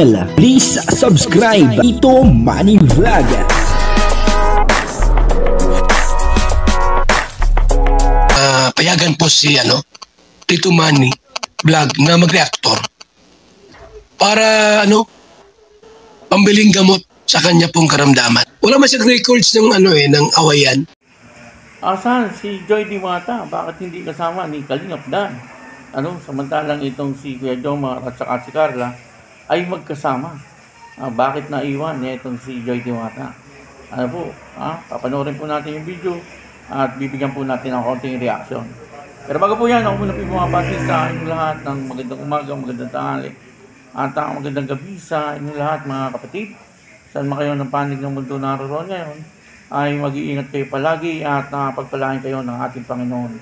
Please subscribe Tito Manny Vlog. Payagan po si Tito Manny Vlog na mag-reactor para pambiling gamot sa kanya pong karamdaman. Wala man siyang records ng ng awayan. Asan si Joy Diwata? Bakit hindi kasama ni Kalingap Dan? Samantalang itong si Kuya Jomar at saka si Carla ay magkasama. Bakit naiwan niya itong si Joy Diwata? Papanoorin po natin yung video at bibigyan po natin ng konting reaction. Pero bago po yan, ako muna po bumabati sa inyong lahat ng magandang umaga, magandang tanghali at magandang gabi sa inyong lahat mga kapatid. Saan man kayo ng panig ng mundo naroon ngayon, ay mag-iingat kayo palagi at pagpalain kayo ng ating Panginoon.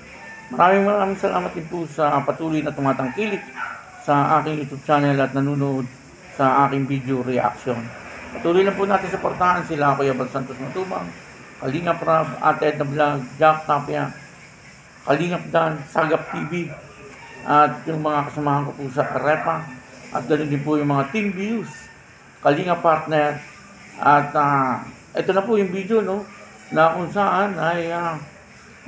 Maraming salamat din po sa patuloy na tumatangkilik sa aking YouTube channel at nanonood sa aking video reaction. Patuloy lang po natin suportahan sila Kuya Bal Santos Matubang, Kalingap Rab, Ate Edna Vlog, Jack Tapia, Kalingap Dan, Sagap TV, at yung mga kasamahan ko po sa Karepa, at ganoon din po yung mga Team Views, Kalingap Partner, at ito na po yung video na kung saan ay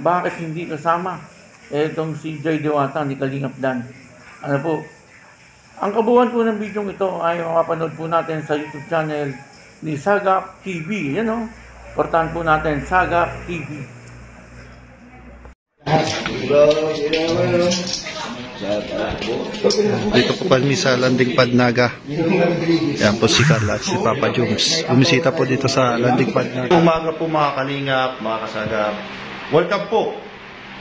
bakit hindi kasama itong si Joy Diwata ni Kalingap Dan. Ang kabuuan po ng video ito ay mapapanood po natin sa YouTube channel ni Sagap TV. Portahan po natin, Sagap TV. Dito po kami sa Landing Pad Naga. Yan po si Carla at si Papa Jones. Bumisita po dito sa Landing Pad Naga. Umaga po mga Kalingap, mga kasagap. Welcome po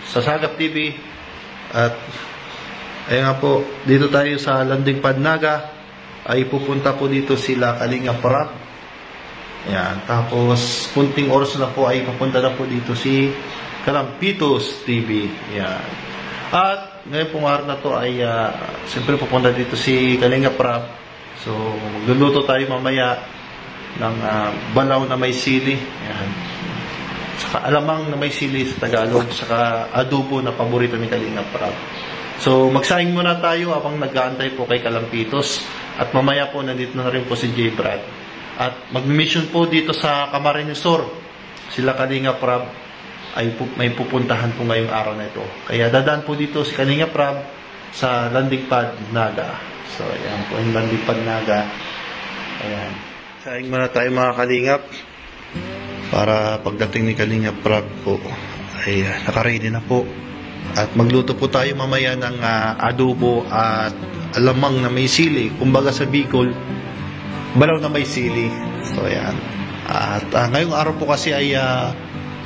sa Sagap TV. At ayun nga po, dito tayo sa Landing Pad Naga. Ay pupunta po dito sila Kalingap Rab. Yan, tapos kunting oras na po ay pupunta na po dito si Kalampitos TV. Yan. At ngayon pong araw na to ay siyempre pupunta dito si Kalingap Rab. So magluluto tayo mamaya ng balaw na may sili. Yan. Saka alamang na may sili sa Tagalog. Saka adobo na paborito ni Kalingap Rab. So magsaing muna tayo habang nag-aantay po kay Kalampitos. At mamaya po nandito na rin po si J. Brad. At mag-mission po dito sa Camarines Sur. Sila Kalingap Rab ay may pupuntahan po ngayong araw na ito. Kaya dadaan po dito si Kalingap Rab sa Landing Pad Naga. So ayan po yung Landing Pad Naga. Ayan. Saing muna tayo mga Kalingap para pagdating ni Kalingap Rab po ay nakaready na po. At magluto po tayo mamaya ng adobo at alamang na may sili. Kumbaga sa Bicol, balaw na may sili. So ayan. At ngayong araw po kasi ay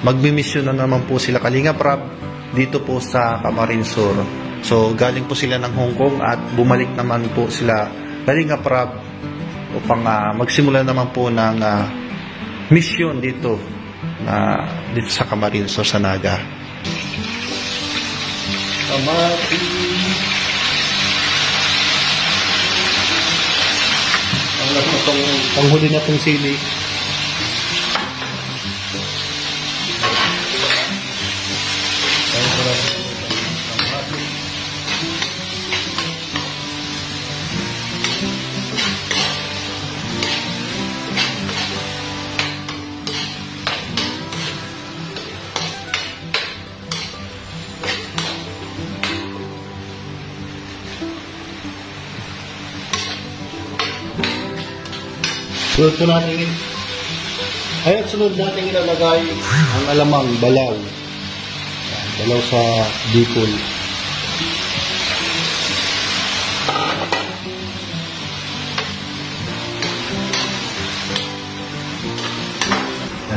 magmimisyon na naman po sila Kalingap Rab dito po sa Camarines Sur. So galing po sila ng Hong Kong at bumalik naman po sila Kalingap Rab upang magsimula naman po ng mission dito sa Camarines Sur sa Naga. Kamati. Ang panghuli na itong sili. Sunod natin ilalagay ang alamang balaw. Balaw sa Bicol.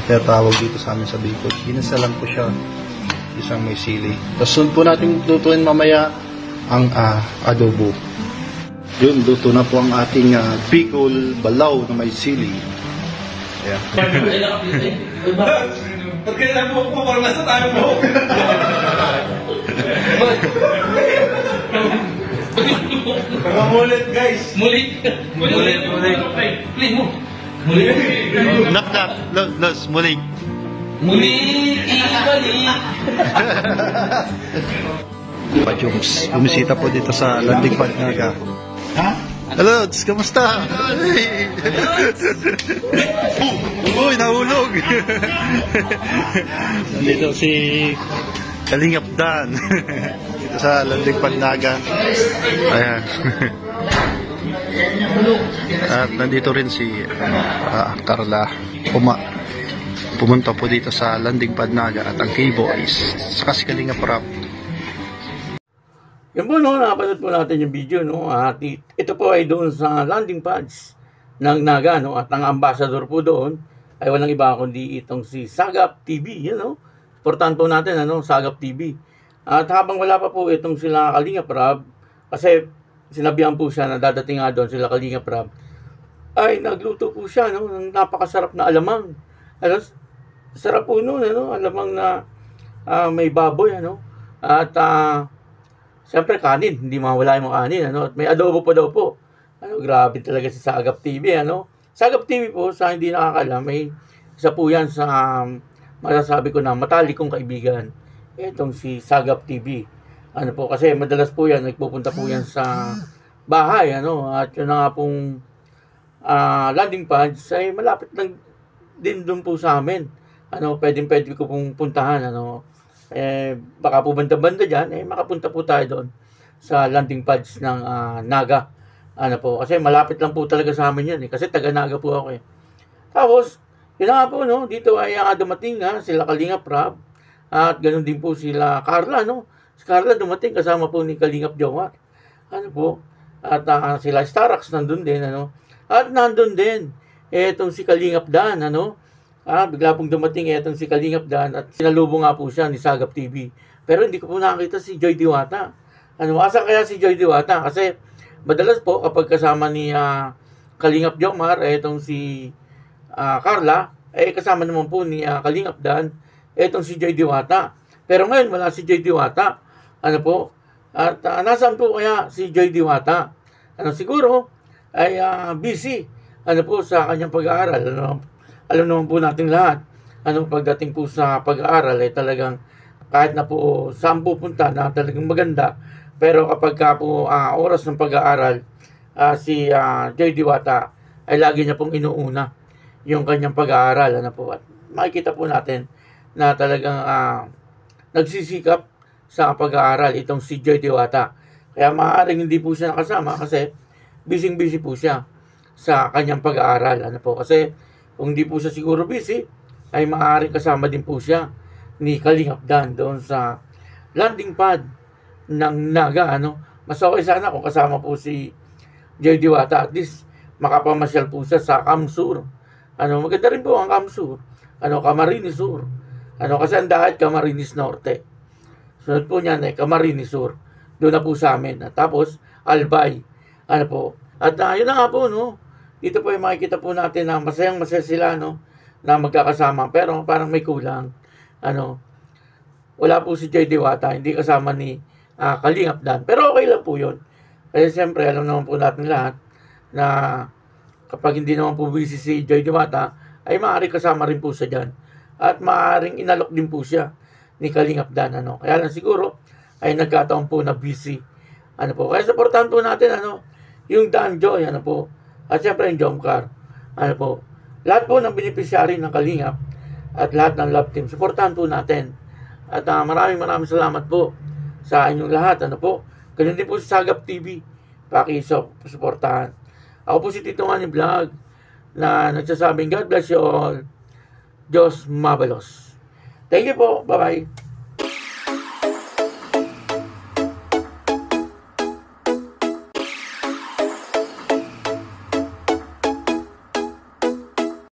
Tawag dito sa amin sa Bicol. Ginasalan po siya. Isang may sili. Tapos sunod po natin lutuin mamaya ang adobo. Yun, luto na po ang ating Bicol balaw na may sili. Ayan. Ba't kailan mo po parang nasa tayo mo? Mulit guys. Mulit. Play mo. Mulit. Knock. Mulit. Mulit. Ibalik. Pa Jones, bumisita po dito sa Landing Pad Naga. Ha? Hello, kamusta? Uy, nahulog. Nandito si Kalingap Dan. Dito sa Landig Pagnaga. Ayan. At nandito rin si Carla. Pumunta po dito sa Landig Pagnaga at ang K-Boys. Saka si Kalingap Rap. Yan po, no, napanood po natin yung video, no, at ito po ay doon sa landing pads ng Naga, no, at ang ambassador po doon ay walang iba kundi itong si Sagap TV, you know. Importante po natin, ano, Sagap TV. At habang wala pa po itong sila Kalingap Rap, kasi sinabihan po siya na dadating nga doon sila Kalingap Rap, ay nagluto po siya, no, ng napakasarap na alamang. Ano, sarap po noon, ano, alamang na may baboy, ano, at siyempre kanin, hindi mawala yung kanin, ano? At may adobo pa daw po. Ano, grabe talaga si Sagap TV, ano? Sagap TV po, sa hindi nakakaalam, may isa po yan sa masasabi ko na matalik kong kaibigan. Itong si Sagap TV. Ano po, kasi madalas po yan, nagpupunta po yan sa bahay, ano? At yun na nga pong landing pads ay malapit lang din doon po sa amin. Ano, pwede ko pong puntahan, ano? Baka po banda-banda dyan, makapunta po tayo doon sa landing pads ng Naga. Ano po, kasi malapit lang po talaga sa amin yan, kasi taga Naga po ako eh. Tapos, yun nga po, no, dito ay dumating sila Kalingap Rap, at ganoon din po sila Carla, no. Si Carla dumating kasama po ni Kalingap Jomar. Ano po, at sila Starax nandun din, ano. At nandun din, etong si Kalingap Dan, ano. Bigla pong dumating itong si Kalingap Dan at sinalubong nga po siya ni Sagap TV. Pero hindi ko po nakakita si Joy Diwata. Ano, asan kaya si Joy Diwata? Kasi madalas po kapag kasama ni Kalingap Jomar, itong si Carla, kasama naman po ni Kalingap Dan, itong si Joy Diwata. Pero ngayon wala si Joy Diwata. Ano po? At nasaan po kaya si Joy Diwata? Ano, siguro ay busy. Ano po sa kanyang pag-aaral. Ano, alam naman po natin lahat, ano, pagdating po sa pag-aaral ay talagang kahit na po saan pupunta na talagang maganda, pero kapag po oras ng pag-aaral, si Joy Diwata ay lagi niya pong inuuna yung kanyang pag-aaral, ano po. At makikita po natin na talagang nagsisikap sa pag-aaral itong si Joy Diwata. Kaya maaaring hindi po siya nakasama kasi busy po siya sa kanyang pag-aaral, ano po. Kasi kung di po siya siguro busy, ay maaaring kasama din po siya ni Kalingap Dan doon sa landing pad ng Naga, ano. Mas okay sana kung kasama po si Joy Diwata. At least makapamasyal po siya sa Kamsur. Ano, maganda rin po ang Kamsur. Ano, Camarines Sur. Ano, kasi ang dahil Camarines Norte. Sunod po niyan ay Camarines Sur. Doon na po sa amin. At tapos, Albay. Ano po. At yun na nga po, no. Dito po ay makikita po natin na masayang-masaya sila, no, na magkakasama. Pero parang may kulang. Ano, wala po si Joy Diwata, hindi kasama ni Kalingap Dan. Pero okay lang po yun. Kasi siyempre, alam naman po natin lahat na kapag hindi naman po busy si Joy Diwata, ay maaaring kasama rin po siya dyan. At maaaring inalok din po siya ni Kalingap Dan. Ano. Kaya lang siguro ay nagkataon po na busy. Ano po. Kaya supportahan po natin, ano, yung Dan Joy, ano po. At siyempre yung Jomcar. Ano po, lahat po ng beneficiary ng Kalingap at lahat ng love team, supportahan po natin. At maraming salamat po sa inyong lahat. Ano po, ganun din po sa Sagap TV. Paki-supportahan. Ako po si Tito Manny Vlog na nagsasabing God bless you all. Diyos mabalos. Thank you po. Bye-bye.